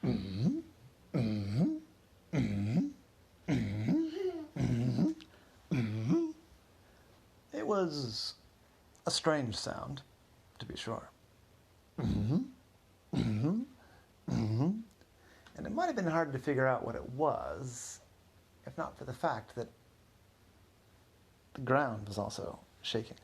Mm-hmm. Mm-hmm. Mm-hmm. Mm-hmm. Mm-hmm. Mm-hmm. It was a strange sound, to be sure. Mm-hmm. Mm-hmm. Mm-hmm. And it might have been hard to figure out what it was, if not for the fact that the ground was also shaking.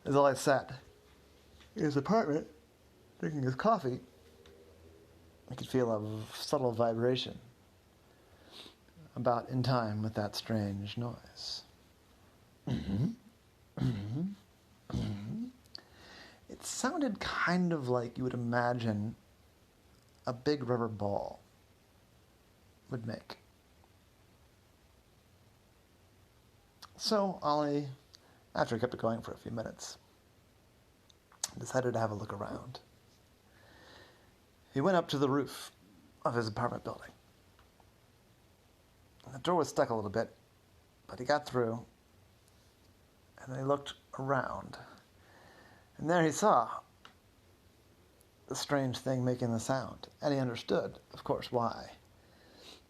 As Ollie sat in his apartment, drinking his coffee, he could feel a subtle vibration about in time with that strange noise. Mm-hmm. Mm-hmm. Mm-hmm. It sounded kind of like you would imagine a big rubber ball would make. So Ollie, after he kept it going for a few minutes, decided to have a look around. He went up to the roof of his apartment building. The door was stuck a little bit, but he got through, and then he looked around. And there he saw the strange thing making the sound. And he understood, of course, why.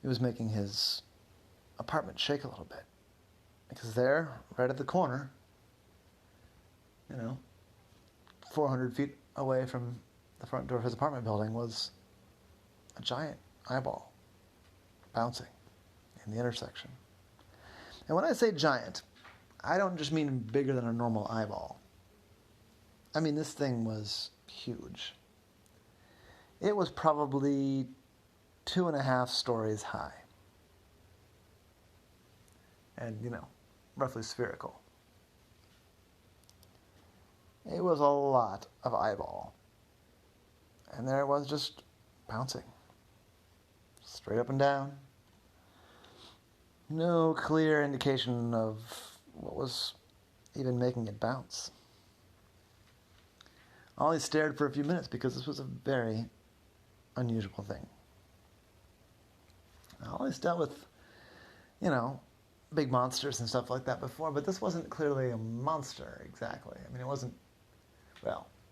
It was making his apartment shake a little bit. Because there, right at the corner, 400 feet away from the front door of his apartment building, was a giant eyeball bouncing in the intersection. And when I say giant, I don't just mean bigger than a normal eyeball. I mean, this thing was huge. It was probably 2.5 stories high. And, roughly spherical. It was a lot of eyeball. And there it was, just bouncing. Straight up and down. No clear indication of what was even making it bounce. Ollie stared for a few minutes because this was a very unusual thing. Ollie's dealt with, big monsters and stuff like that before, but this wasn't clearly a monster exactly. I mean, it wasn't,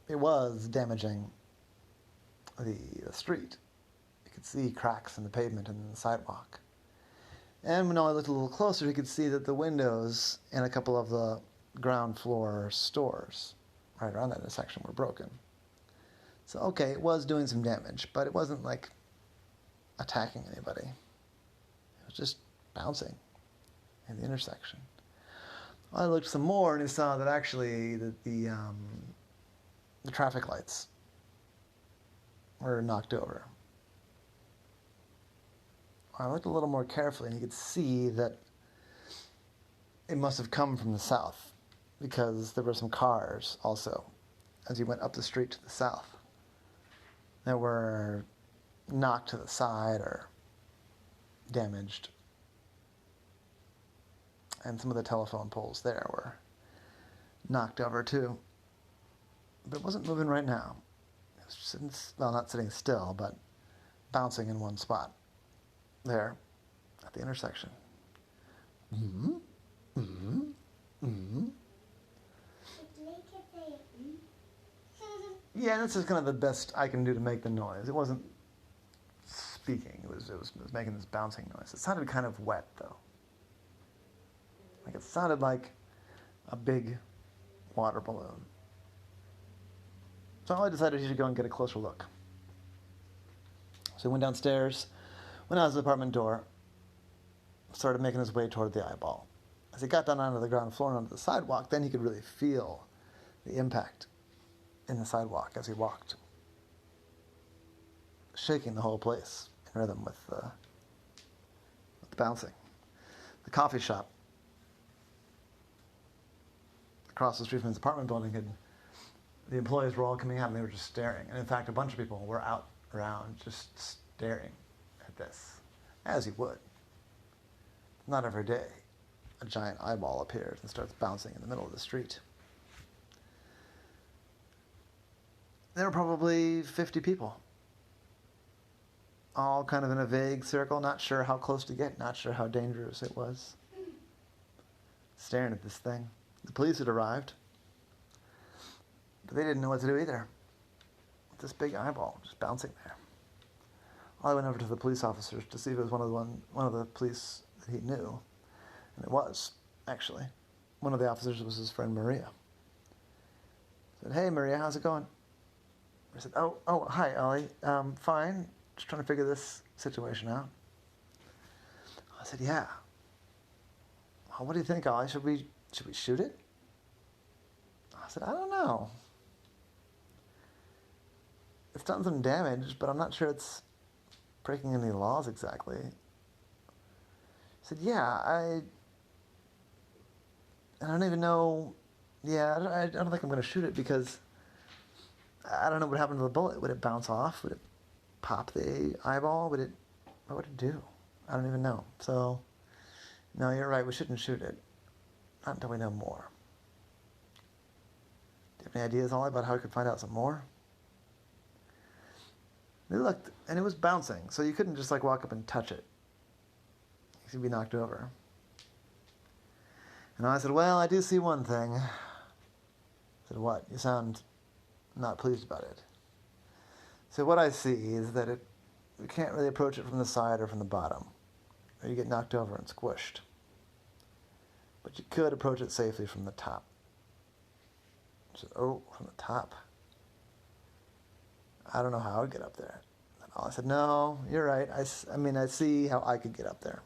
it was damaging the street. You could see cracks in the pavement and the sidewalk. And when Ollie looked a little closer, he could see that the windows in a couple of the ground floor stores right around that intersection were broken. So, okay, it was doing some damage, but it wasn't like attacking anybody. It was just bouncing in the intersection. I looked some more and he saw that actually the traffic lights were knocked over. I looked a little more carefully and you could see that it must have come from the south because there were some cars also as you went up the street to the south that were knocked to the side or damaged. And some of the telephone poles there were knocked over too. But it wasn't moving right now. It was sitting, not sitting still, but bouncing in one spot. There, at the intersection. Mm-hmm. Mm-hmm. Mm-hmm. Yeah, this is kind of the best I can do to make the noise. It wasn't speaking. It was making this bouncing noise. It sounded kind of wet, though. Like it sounded like a big water balloon. So I decided he should go and get a closer look. So he went downstairs, went out his apartment door, started making his way toward the eyeball. As he got down onto the ground floor and onto the sidewalk, then he could really feel the impact in the sidewalk as he walked, shaking the whole place in rhythm with the bouncing. The coffee shop across the street from his apartment building the employees were all coming out and they were just staring. And in fact, a bunch of people were out around just staring at this, as you would. Not every day a giant eyeball appears and starts bouncing in the middle of the street. There were probably 50 people, all kind of in a vague circle, not sure how close to get, not sure how dangerous it was, staring at this thing. The police had arrived, but they didn't know what to do either. with this big eyeball just bouncing there. I went over to the police officers to see if it was one of the police that he knew, and it was, actually. One of the officers was his friend Maria. I said, "Hey, Maria, how's it going?" I said, "Oh, hi, Ollie. Fine. Just trying to figure this situation out." I said, "Yeah. Well, what do you think, Ollie? Should we shoot it?" I said, "I don't know. It's done some damage, but I'm not sure it's breaking any laws exactly." He said, "Yeah, I don't even know. Yeah, I don't think I'm going to shoot it because I don't know what happened to the bullet. Would it bounce off? Would it pop the eyeball? What would it do? I don't even know. So, no, you're right. We shouldn't shoot it. Not until we know more." Do you have any ideas, Ollie, about how we could find out some more? We looked, and it was bouncing, so you couldn't just walk up and touch it. You'd be knocked over. And I said, "Well, I do see one thing." I said, "What? You sound not pleased about it." So what I see is that you can't really approach it from the side or from the bottom, or you get knocked over and squished. But you could approach it safely from the top. I said, "Oh, from the top. I don't know how I'd get up there." And I said, "No, you're right. I see how I could get up there.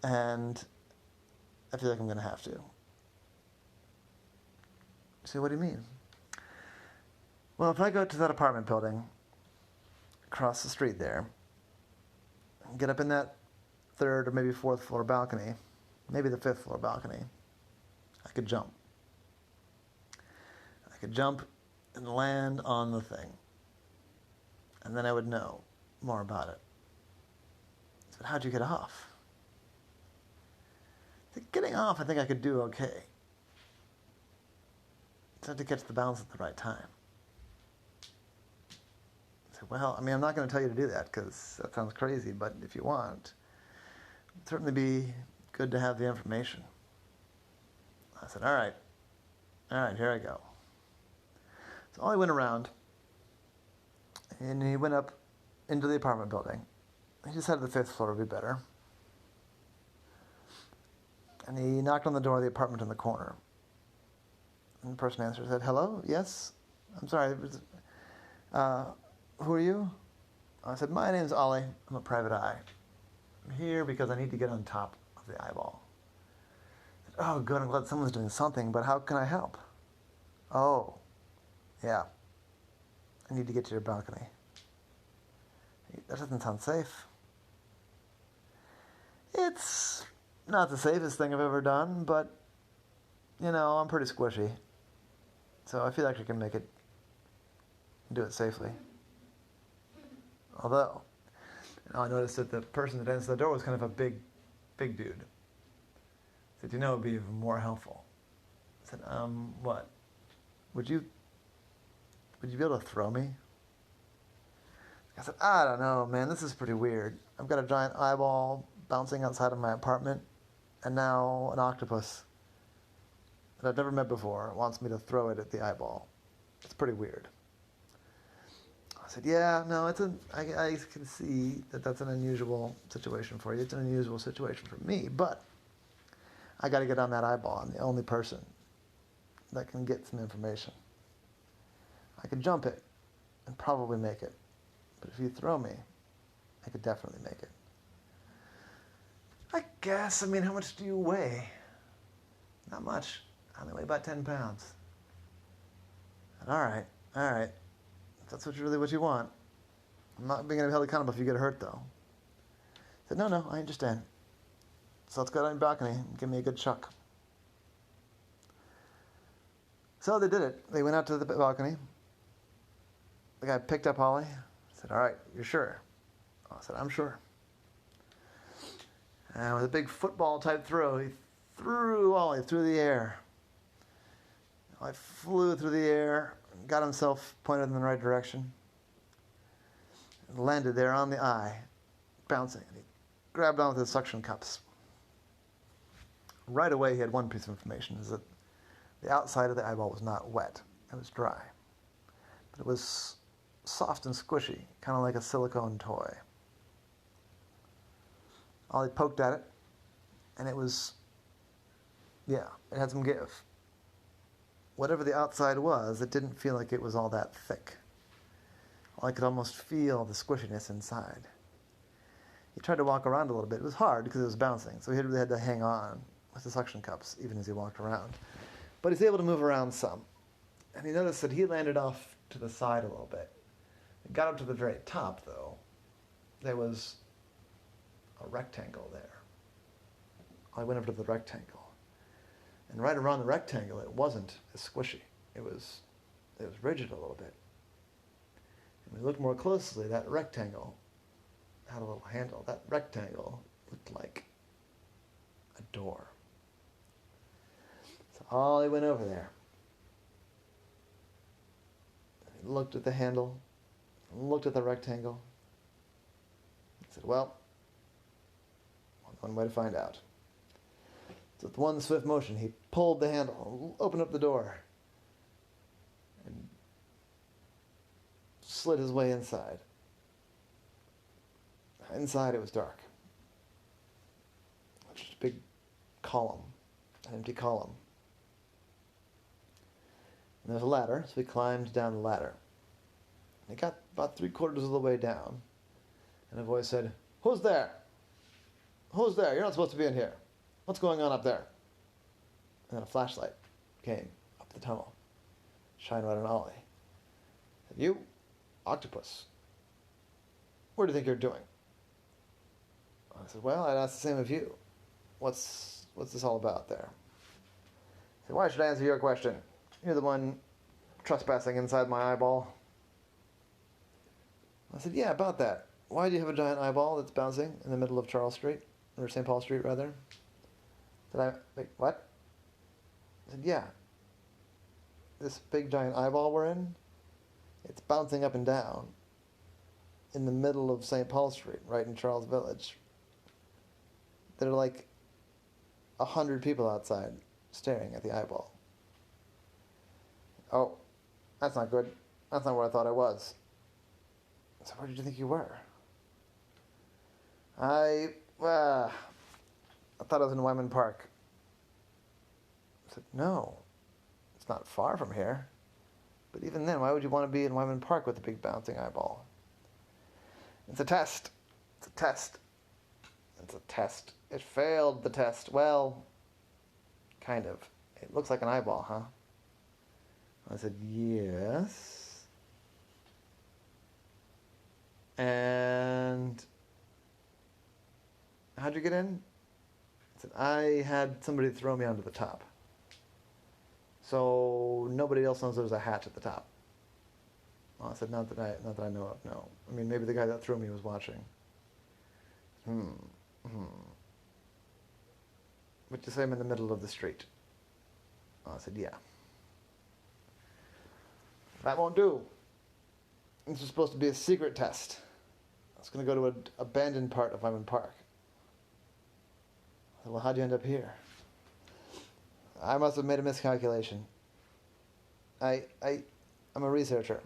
And I feel like I'm going to have to." So what do you mean? "Well, if I go to that apartment building, across the street there, get up in that 3rd or maybe 4th floor balcony, maybe the 5th floor balcony, I could jump. I could jump and land on the thing. And then I would know more about it." I said, "How'd you get off?" I said, "Getting off, I think I could do okay. Just have to catch the balance at the right time." I said, "Well, I'm not going to tell you to do that because that sounds crazy, but if you want, it'd certainly be good to have the information." I said, all right, here I go." So Ollie went around, and he went up into the apartment building. He decided the 5th floor would be better. And he knocked on the door of the apartment in the corner. And the person answered, said, "Hello? Yes? I'm sorry. Who are you?" I said, "My name's Ollie. I'm a private eye. I'm here because I need to get on top of the eyeball." I said, "Oh, good. I'm glad someone's doing something, but how can I help?" "Oh, yeah. I need to get to your balcony." "That doesn't sound safe." "It's not the safest thing I've ever done, but, I'm pretty squishy. So I feel like I can make it, do it safely. Although, I noticed that the person that answered the door was kind of a big dude. I said, "It'd be even more helpful." I said, "What? Would you be able to throw me?" I said, "I don't know, man. This is pretty weird. I've got a giant eyeball bouncing outside of my apartment, and now an octopus that I've never met before wants me to throw it at the eyeball. It's pretty weird." I said, "Yeah, no, I can see that that's an unusual situation for you. It's an unusual situation for me, but I got to get on that eyeball. I'm the only person that can get some information. I could jump it and probably make it, but if you throw me, I could definitely make it." "I guess. How much do you weigh?" "Not much. I only weigh about 10 pounds. I said, All right. If that's really what you want. I'm not being held accountable if you get hurt, though." I said, No, I understand. So let's go down your balcony and give me a good chuck." So they did it. They went out to the balcony. The guy picked up Ollie. Said, "All right, you're sure?" I said, "I'm sure." And with a big football-type throw, he threw Ollie through the air. Ollie flew through the air, got himself pointed in the right direction, and landed there on the eye, bouncing. And he grabbed on with his suction cups. Right away, he had one piece of information, is that the outside of the eyeball was not wet. It was dry. but it was soft and squishy, kind of like a silicone toy. Ollie poked at it, and it was, yeah, it had some give. Whatever the outside was, it didn't feel like it was all that thick. Ollie could almost feel the squishiness inside. He tried to walk around a little bit. It was hard because it was bouncing, so he really had to hang on with the suction cups even as he walked around. But he's able to move around some. And he noticed that he landed off to the side a little bit. He got up to the very top, though. There was a rectangle there. I went over to the rectangle. And right around the rectangle, it wasn't as squishy. It was rigid a little bit. And when we looked more closely, that rectangle had a little handle. That rectangle looked like a door. So Ollie went over there. He looked at the handle, looked at the rectangle. He said, well, one way to find out. So with one swift motion, he pulled the handle, opened up the door, and slid his way inside. Inside it was dark. Just a big column, an empty column. And there was a ladder, so he climbed down the ladder. And he got about 3/4 of the way down, and a voice said, "Who's there? Who's there? You're not supposed to be in here. What's going on up there?" And then a flashlight came up the tunnel, shined right on Ollie. Said, "You, octopus, what do you think you're doing?" I said, "Well, I'd ask the same of you. What's this all about there?" He said, "Why should I answer your question? You're the one trespassing inside my eyeball." I said, "Yeah, about that. Why do you have a giant eyeball that's bouncing in the middle of Charles Street? Or St. Paul Street, rather?" Wait, what? I said, "Yeah. This big giant eyeball we're in, it's bouncing up and down in the middle of St. Paul Street, right in Charles Village. There are like 100 people outside staring at the eyeball." "Oh, that's not good. That's not where I thought I was." So where did you think you were? I thought I was in Wyman Park." I said, "No, it's not far from here. But even then, why would you want to be in Wyman Park with a big bouncing eyeball?" "It's a test. It's a test. It's a test. It failed the test. Well, kind of. It looks like an eyeball, huh?" I said, "Yes. And how'd you get in?" I said, "I had somebody throw me onto the top. So nobody else knows there's a hatch at the top." Well, I said, not that I know of, no. I mean, maybe the guy that threw me was watching." "But you say I'm in the middle of the street." I said, "Yeah." "That won't do. This is supposed to be a secret test. It's going to go to an abandoned part of Wyman Park." I said, "Well, how'd you end up here?" "I must have made a miscalculation. I'm a researcher."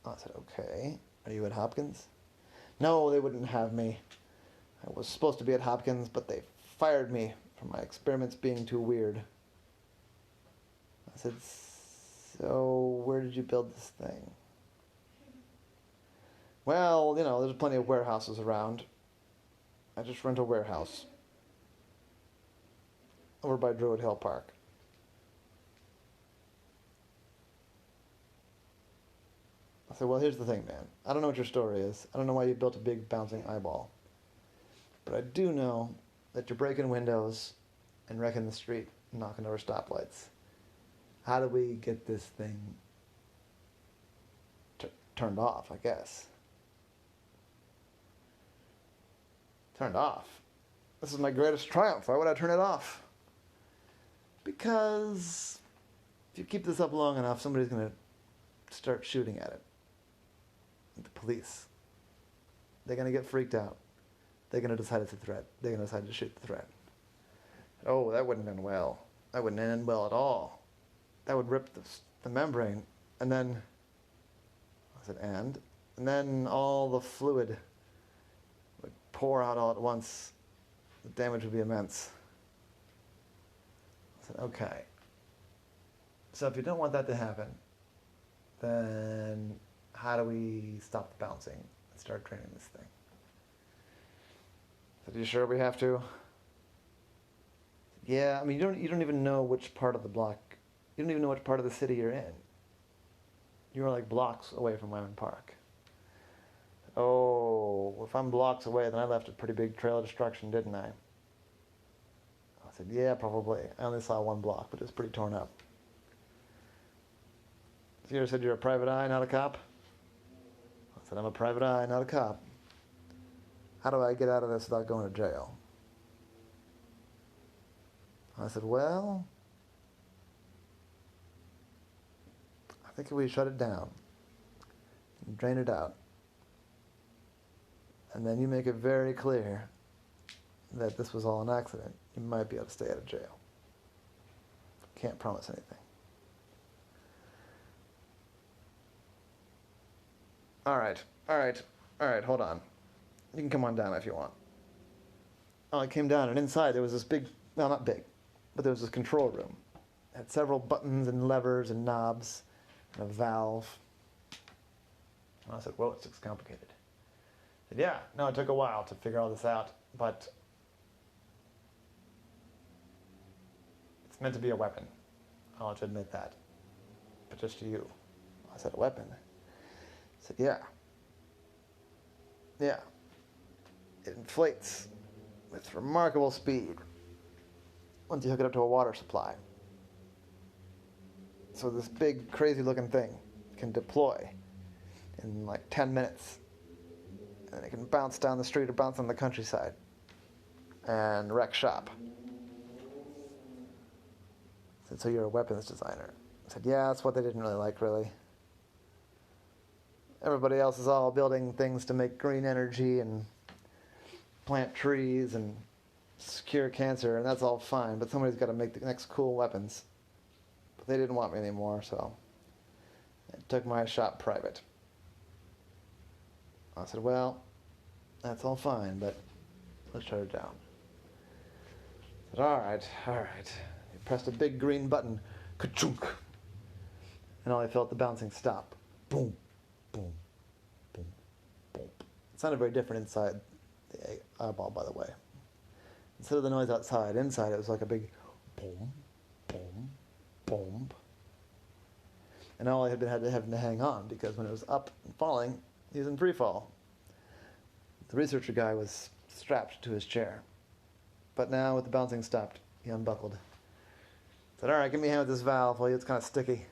I said, "Okay. Are you at Hopkins?" "No, they wouldn't have me. I was supposed to be at Hopkins, but they fired me for my experiments being too weird." I said, "So where did you build this thing?" "Well, there's plenty of warehouses around. I just rent a warehouse over by Druid Hill Park." I said, "Well, here's the thing, man. I don't know what your story is. I don't know why you built a big bouncing eyeball. But I do know that you're breaking windows and wrecking the street and knocking over stoplights. How do we get this thing turned off, I guess?" "Turned off? This is my greatest triumph. Why would I turn it off?" "Because if you keep this up long enough, somebody's going to start shooting at it. The police. They're going to get freaked out. They're going to decide it's a threat. They're going to decide to shoot the threat." "Oh, that wouldn't end well. That wouldn't end well at all. That would rip the membrane And then, I said, and then all the fluid would pour out all at once. The damage would be immense. I said, okay. So if you don't want that to happen, then how do we stop the bouncing and start training this thing? I said, are you sure we have to? Yeah, I mean, you don't even know which part of the block, you don't even know which part of the city you're in. You're like blocks away from Wyman Park. Oh, if I'm blocks away, then I left a pretty big trail of destruction, didn't I? I said, yeah, probably. I only saw one block, but it was pretty torn up. So you said you're a private eye, not a cop? I said, I'm a private eye, not a cop. How do I get out of this without going to jail? I said, well, I think if we shut it down, drain it out, and then you make it very clear that this was all an accident, you might be able to stay out of jail. Can't promise anything. All right, hold on. You can come on down if you want. Oh, I came down, and inside there was this big, well, not big, but there was this control room. It had several buttons and levers and knobs and a valve. And I said, well, it's complicated. I said, yeah, no, it took a while to figure all this out, but it's meant to be a weapon. I'll have to admit that. But just to you. I said, a weapon? I said, yeah. Yeah. It inflates with remarkable speed once you hook it up to a water supply. So this big, crazy-looking thing can deploy in like 10 minutes. And it can bounce down the street or bounce on the countryside and wreck shop. I said, so you're a weapons designer? I said, yeah, that's what they didn't really like, really. Everybody else is all building things to make green energy and plant trees and cure cancer, and that's all fine, but somebody's got to make the next cool weapons. But they didn't want me anymore, so I took my shop private. I said, well, that's all fine, but let's shut it down. I said, all right. He pressed a big green button, ka-chunk, and all I felt the bouncing stop. Boom, boom, boom, boom. It sounded very different inside the eyeball, by the way. Instead of the noise outside, inside it was like a big boom, boom, boom. And all I had been having to hang on, because when it was up and falling, he was in free fall. The researcher guy was strapped to his chair. But now, with the bouncing stopped, he unbuckled. Said, all right, give me a hand with this valve, it's kind of sticky.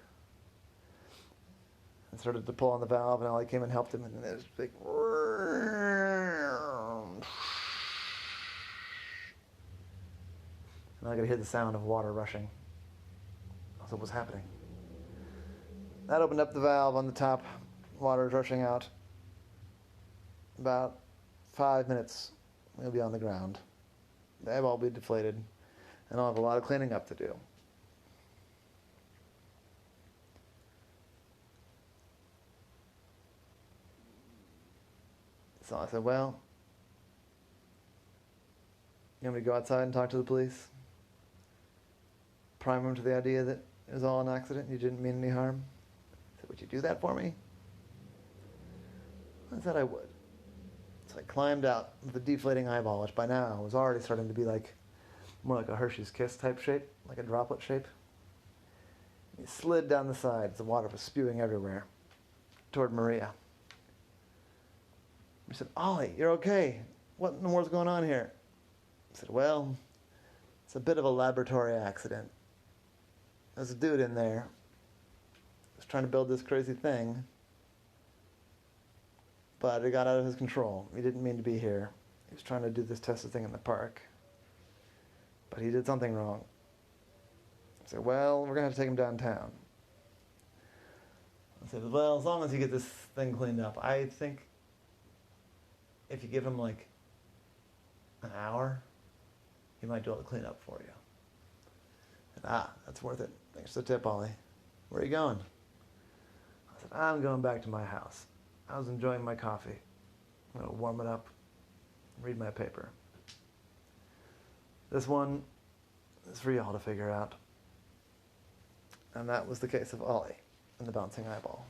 And started to pull on the valve, and Ollie came and helped him, and there was a big... And I could hear the sound of water rushing. That's what was happening. That opened up the valve on the top. Water was rushing out. About 5 minutes, we'll be on the ground. They'll all be deflated, and I'll have a lot of cleaning up to do. So I said, well, you want me to go outside and talk to the police? Prime them to the idea that it was all an accident, you didn't mean any harm? I said, would you do that for me? I said I would. So I climbed out with a deflating eyeball, which by now was already starting to be like more like a Hershey's Kiss type shape, like a droplet shape. He slid down the sides. The water was spewing everywhere toward Maria. He said, Ollie, you're okay. What in the world's going on here? I said, well, it's a bit of a laboratory accident. There's a dude in there who's trying to build this crazy thing, but it got out of his control. He didn't mean to be here. He was trying to do this tested thing in the park, but he did something wrong. I said, well, we're going to have to take him downtown. I said, well, as long as you get this thing cleaned up, I think if you give him like an hour, he might do all the cleanup for you. And, that's worth it. Thanks for the tip, Ollie. Where are you going? I'm going back to my house. I was enjoying my coffee. I'm going to warm it up, read my paper. This one is for y'all to figure out. And that was the case of Ollie and the bouncing eyeball.